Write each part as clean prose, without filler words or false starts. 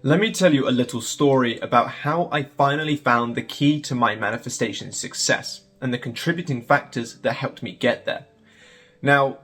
Let me tell you a little story about how I finally found the key to my manifestation success and the contributing factors that helped me get there. Now,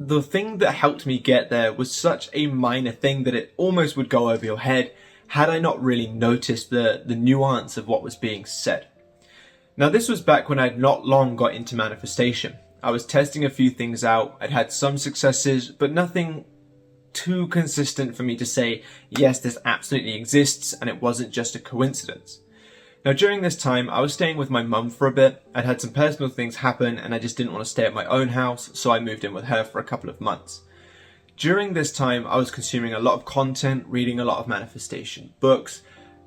the thing that helped me get there was such a minor thing that it almost would go over your head had I not really noticed the nuance of what was being said. Now, this was back when I'd not long got into manifestation. I was testing a few things out, I'd had some successes, but nothing too consistent for me to say, yes, this absolutely exists and it wasn't just a coincidence. Now, during this time, I was staying with my mum for a bit. I'd had some personal things happen and I just didn't want to stay at my own house, so I moved in with her for a couple of months. During this time, I was consuming a lot of content, reading a lot of manifestation books,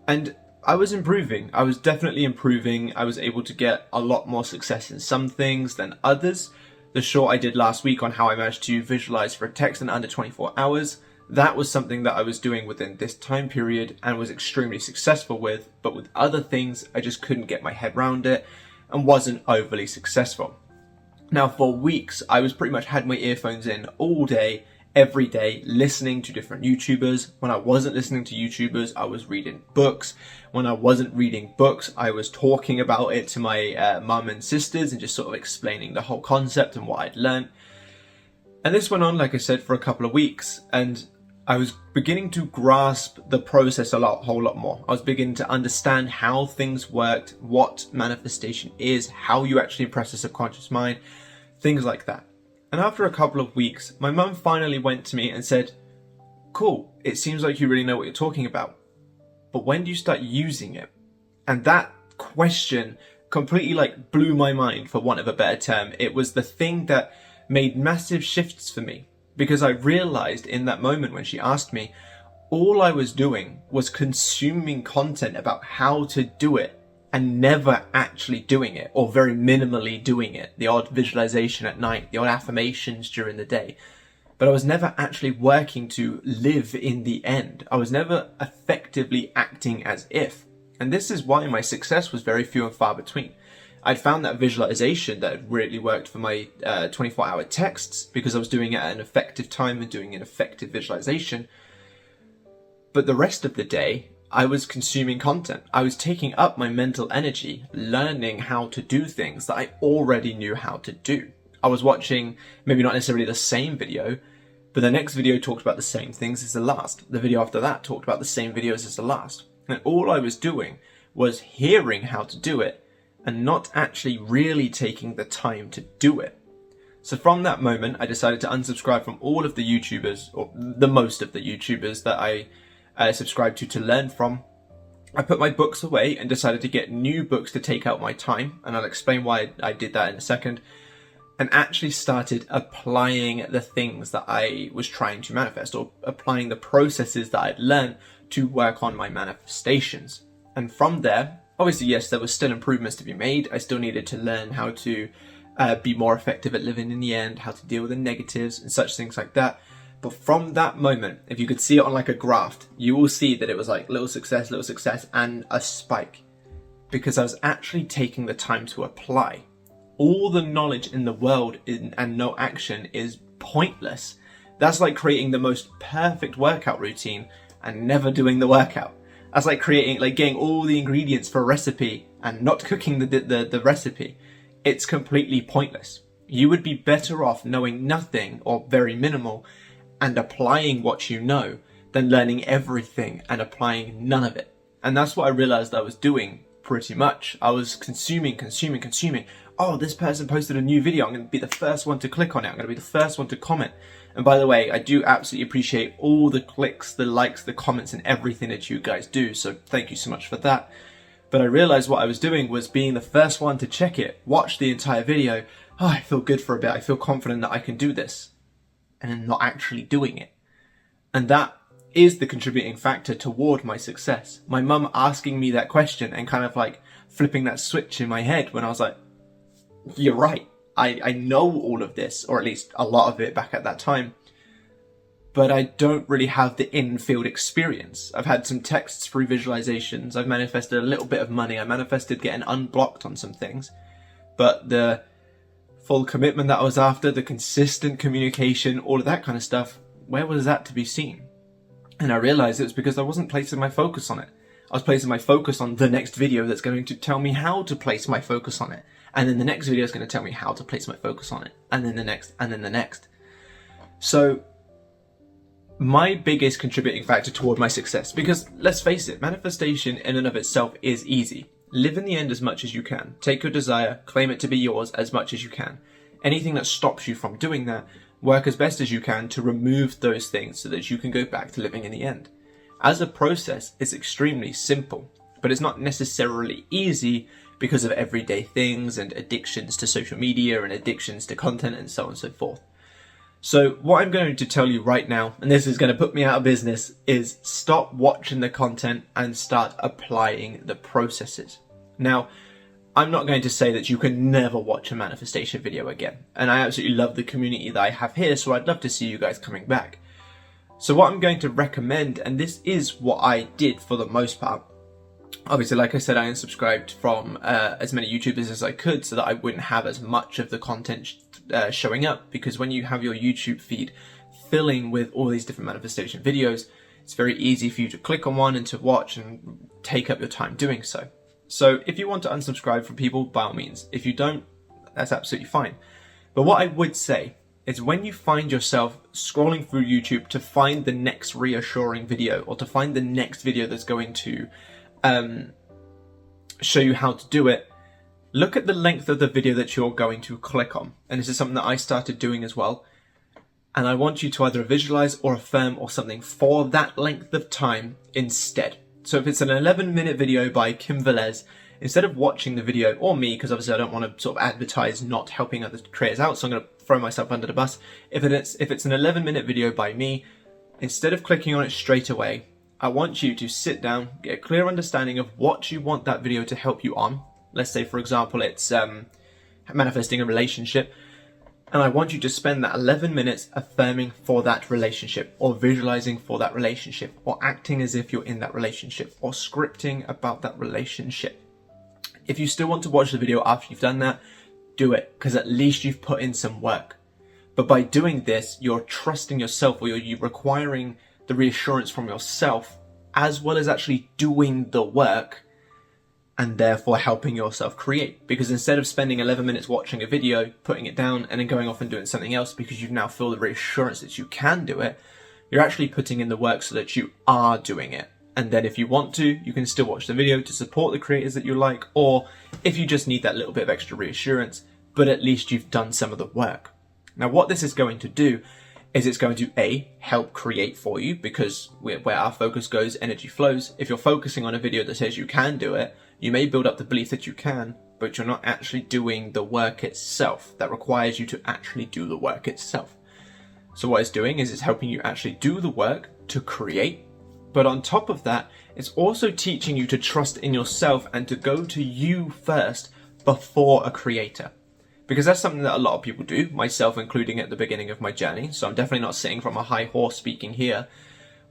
and I was improving. I was definitely improving. I was able to get a lot more success in some things than others. The short I did last week on how I managed to visualize for a text in under 24 hours, that was something that I was doing within this time period and was extremely successful with, but with other things, I just couldn't get my head around it and wasn't overly successful. Now, for weeks, I was pretty much had my earphones in all day, every day, listening to different YouTubers. When I wasn't listening to YouTubers, I was reading books. When I wasn't reading books, I was talking about it to my mum and sisters and just sort of explaining the whole concept and what I'd learned. And this went on, like I said, for a couple of weeks, and I was beginning to grasp the process whole lot more. I was beginning to understand how things worked, what manifestation is, how you actually impress the subconscious mind, things like that. And after a couple of weeks, my mum finally went to me and said, "Cool, it seems like you really know what you're talking about, but when do you start using it?" And that question completely blew my mind, for want of a better term. It was the thing that made massive shifts for me, because I realized in that moment when she asked me, all I was doing was consuming content about how to do it and never actually doing it, or very minimally doing it. The odd visualization at night, the odd affirmations during the day. But I was never actually working to live in the end. I was never effectively acting as if. And this is why my success was very few and far between. I'd found that visualization that had really worked for my 24-hour texts, because I was doing it at an effective time and doing an effective visualization. But the rest of the day, I was consuming content. I was taking up my mental energy, learning how to do things that I already knew how to do. I was watching maybe not necessarily the same video, but the next video talked about the same things as the last. The video after that talked about the same videos as the last. And all I was doing was hearing how to do it and not actually really taking the time to do it. So from that moment, I decided to unsubscribe from all of the YouTubers, or the most of the YouTubers that I subscribed to learn from. I put my books away and decided to get new books to take out my time, and I'll explain why I did that in a second, and actually started applying the things that I was trying to manifest, or applying the processes that I'd learned to work on my manifestations. And from there, obviously, yes, there was still improvements to be made. I still needed to learn how to be more effective at living in the end, how to deal with the negatives and such things like that. But from that moment, if you could see it on a graph, you will see that it was little success, and a spike. Because I was actually taking the time to apply. All the knowledge in the world and no action is pointless. That's like creating the most perfect workout routine and never doing the workout. That's like getting all the ingredients for a recipe and not cooking the recipe. It's completely pointless. You would be better off knowing nothing or very minimal and applying what you know than learning everything and applying none of it. And that's what I realized I was doing pretty much. I was consuming. Oh, this person posted a new video. I'm going to be the first one to click on it. I'm going to be the first one to comment. And by the way, I do absolutely appreciate all the clicks, the likes, the comments, and everything that you guys do. So thank you so much for that. But I realized what I was doing was being the first one to check it, watch the entire video. Oh, I feel good for a bit. I feel confident that I can do this. And then not actually doing it. And that is the contributing factor toward my success. My mum asking me that question and kind of flipping that switch in my head when I was like, you're right. I know all of this, or at least a lot of it back at that time, but I don't really have the in-field experience. I've had some texts through visualizations. I've manifested a little bit of money. I manifested getting unblocked on some things, but the full commitment that I was after, the consistent communication, all of that kind of stuff, where was that to be seen? And I realized it was because I wasn't placing my focus on it. I was placing my focus on the next video that's going to tell me how to place my focus on it. And then the next video is going to tell me how to place my focus on it. And then the next, and then the next. So my biggest contributing factor toward my success, because let's face it, manifestation in and of itself is easy. Live in the end as much as you can. Take your desire, claim it to be yours as much as you can. Anything that stops you from doing that, work as best as you can to remove those things so that you can go back to living in the end. As a process, it's extremely simple, but it's not necessarily easy because of everyday things and addictions to social media and addictions to content and so on and so forth. So what I'm going to tell you right now, and this is going to put me out of business, is stop watching the content and start applying the processes. Now, I'm not going to say that you can never watch a manifestation video again. And I absolutely love the community that I have here, so I'd love to see you guys coming back. So what I'm going to recommend, and this is what I did for the most part. Obviously, like I said, I unsubscribed from as many YouTubers as I could so that I wouldn't have as much of the content showing up. Because when you have your YouTube feed filling with all these different manifestation videos, it's very easy for you to click on one and to watch and take up your time doing so. So if you want to unsubscribe from people, by all means. If you don't, that's absolutely fine. But what I would say is when you find yourself scrolling through YouTube to find the next reassuring video or to find the next video that's going to show you how to do it, look at the length of the video that you're going to click on. And this is something that I started doing as well. And I want you to either visualize or affirm or something for that length of time instead. So if it's an 11-minute video by Kim Velez, instead of watching the video, or me, because obviously I don't want to sort of advertise not helping other creators out, so I'm going to throw myself under the bus. If it's an 11-minute video by me, instead of clicking on it straight away, I want you to sit down, get a clear understanding of what you want that video to help you on. Let's say, for example, it's manifesting a relationship. And I want you to spend that 11 minutes affirming for that relationship, or visualizing for that relationship, or acting as if you're in that relationship, or scripting about that relationship. If you still want to watch the video after you've done that, do it, because at least you've put in some work. But by doing this, you're trusting yourself, or you're requiring the reassurance from yourself, as well as actually doing the work, and therefore helping yourself create. Because instead of spending 11 minutes watching a video, putting it down, and then going off and doing something else because you now feel the reassurance that you can do it, you're actually putting in the work so that you are doing it. And then if you want to, you can still watch the video to support the creators that you like, or if you just need that little bit of extra reassurance, but at least you've done some of the work. Now, what this is going to do is it's going to A, help create for you, because where our focus goes, energy flows. If you're focusing on a video that says you can do it, you may build up the belief that you can, but you're not actually doing the work itself. That requires you to actually do the work itself. So what it's doing is it's helping you actually do the work to create. But on top of that, it's also teaching you to trust in yourself and to go to you first before a creator. Because that's something that a lot of people do, myself including at the beginning of my journey. So I'm definitely not sitting from a high horse speaking here.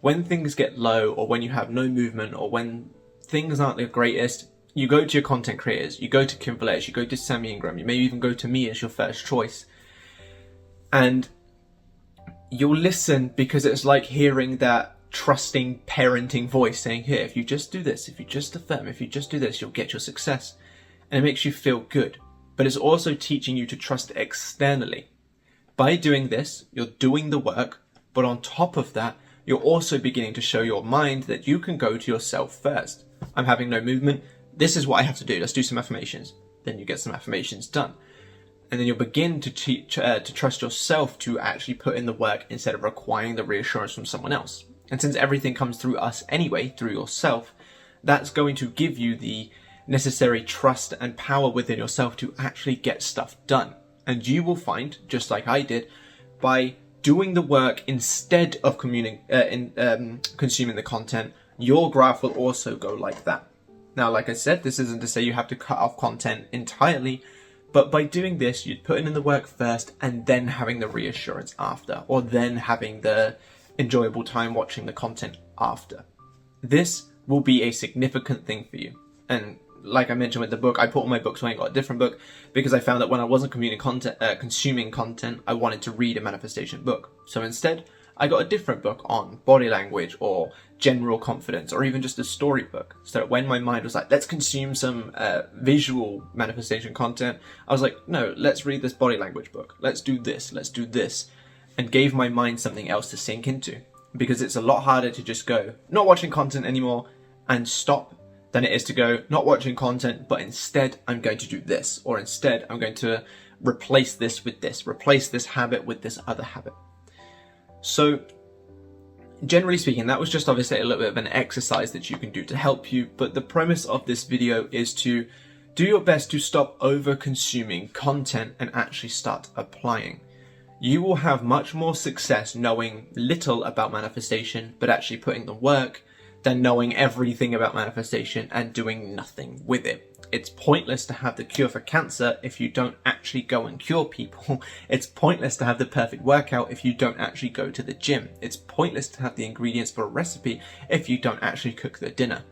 When things get low, or when you have no movement, or when things aren't the greatest, you go to your content creators, you go to Kim Velez, you go to Sammy Ingram, you may even go to me as your first choice. And you'll listen because it's like hearing that trusting parenting voice saying, here, if you just do this, if you just affirm, if you just do this, you'll get your success. And it makes you feel good. But it's also teaching you to trust externally. By doing this, you're doing the work, but on top of that, you're also beginning to show your mind that you can go to yourself first. I'm having no movement. This is what I have to do. Let's do some affirmations. Then you get some affirmations done. And then you'll begin to trust yourself to actually put in the work instead of requiring the reassurance from someone else. And since everything comes through us anyway, through yourself, that's going to give you the necessary trust and power within yourself to actually get stuff done. And you will find, just like I did, by doing the work instead of consuming the content, your graph will also go like that. Now, like I said, this isn't to say you have to cut off content entirely, but by doing this, you'd put in the work first and then having the reassurance after, or then having the enjoyable time watching the content after. This will be a significant thing for you. And like I mentioned with the book, I put all my books away and got a different book because I found that when I wasn't consuming content, I wanted to read a manifestation book. So instead, I got a different book on body language or general confidence, or even just a storybook, so that when my mind was like, let's consume some visual manifestation content, I was like, no, let's read this body language book, let's do this, and gave my mind something else to sink into. Because it's a lot harder to just go, not watching content anymore, and stop, than it is to go, not watching content, but instead I'm going to do this, or instead I'm going to replace this with this, replace this habit with this other habit. So generally speaking, that was just obviously a little bit of an exercise that you can do to help you, but the premise of this video is to do your best to stop over consuming content and actually start applying. You will have much more success knowing little about manifestation, but actually putting the work, than knowing everything about manifestation and doing nothing with it. It's pointless to have the cure for cancer if you don't actually go and cure people. It's pointless to have the perfect workout if you don't actually go to the gym. It's pointless to have the ingredients for a recipe if you don't actually cook the dinner.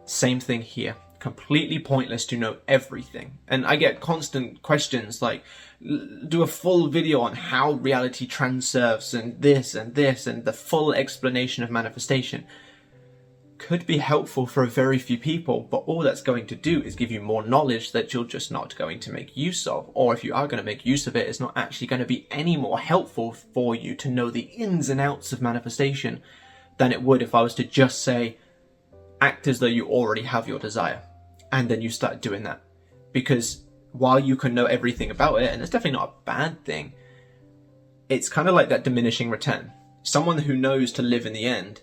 Same thing here. Completely pointless to know everything. And I get constant questions like, do a full video on how reality transerves and this and the full explanation of manifestation. Could be helpful for a very few people, but all that's going to do is give you more knowledge that you're just not going to make use of. Or if you are going to make use of it, it's not actually going to be any more helpful for you to know the ins and outs of manifestation than it would if I was to just say, act as though you already have your desire. And then you start doing that. Because while you can know everything about it, and it's definitely not a bad thing, it's kind of like that diminishing return. Someone who knows to live in the end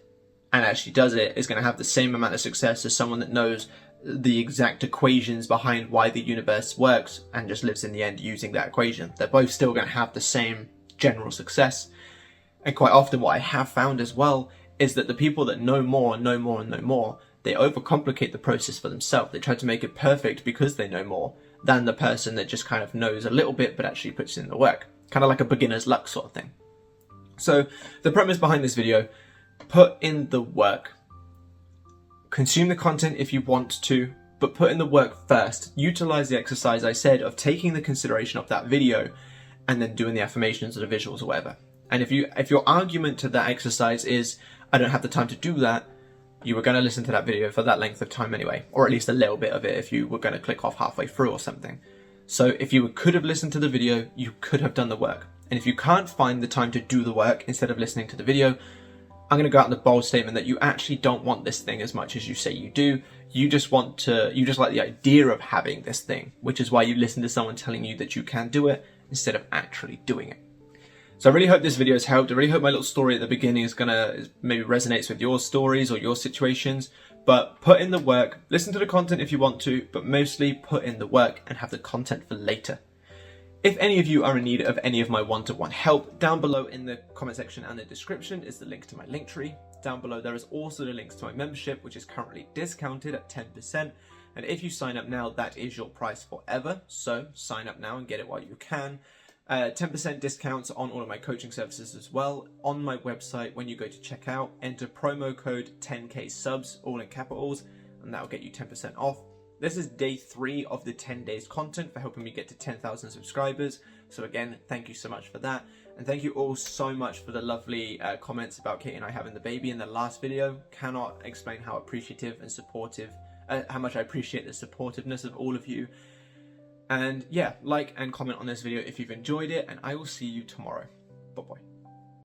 and actually does it is going to have the same amount of success as someone that knows the exact equations behind why the universe works and just lives in the end using that equation. They're both still going to have the same general success. And quite often what I have found as well is that the people that know more, they overcomplicate the process for themselves. They try to make it perfect because they know more than the person that just kind of knows a little bit but actually puts in the work. Kind of like a beginner's luck sort of thing. So the premise behind this video: put in the work. Consume the content if you want to, but put in the work first. Utilize the exercise I said of taking the consideration of that video and then doing the affirmations or the visuals or whatever. And if your argument to that exercise is, I don't have the time to do that, you were going to listen to that video for that length of time anyway, or at least a little bit of it if you were going to click off halfway through or something. So if you could have listened to the video, you could have done the work. And if you can't find the time to do the work instead of listening to the video, I'm going to go out in the bold statement that you actually don't want this thing as much as you say you do. You just like the idea of having this thing, which is why you listen to someone telling you that you can do it instead of actually doing it. So I really hope this video has helped. I really hope my little story at the beginning is maybe resonates with your stories or your situations. But put in the work, listen to the content if you want to, but mostly put in the work and have the content for later. If any of you are in need of any of my one-to-one help, down below in the comment section and the description is the link to my Linktree. Down below there is also the links to my membership, which is currently discounted at 10%. And if you sign up now, that is your price forever. So sign up now and get it while you can. 10% discounts on all of my coaching services as well. On my website, when you go to checkout, enter promo code 10k subs, all in capitals, and that will get you 10% off. This is day 3 of the 10 days content for helping me get to 10,000 subscribers. So again, thank you so much for that. And thank you all so much for the lovely comments about Katie and I having the baby in the last video. Cannot explain how appreciative and supportive, how much I appreciate the supportiveness of all of you. And yeah, like and comment on this video if you've enjoyed it, and I will see you tomorrow. Bye-bye.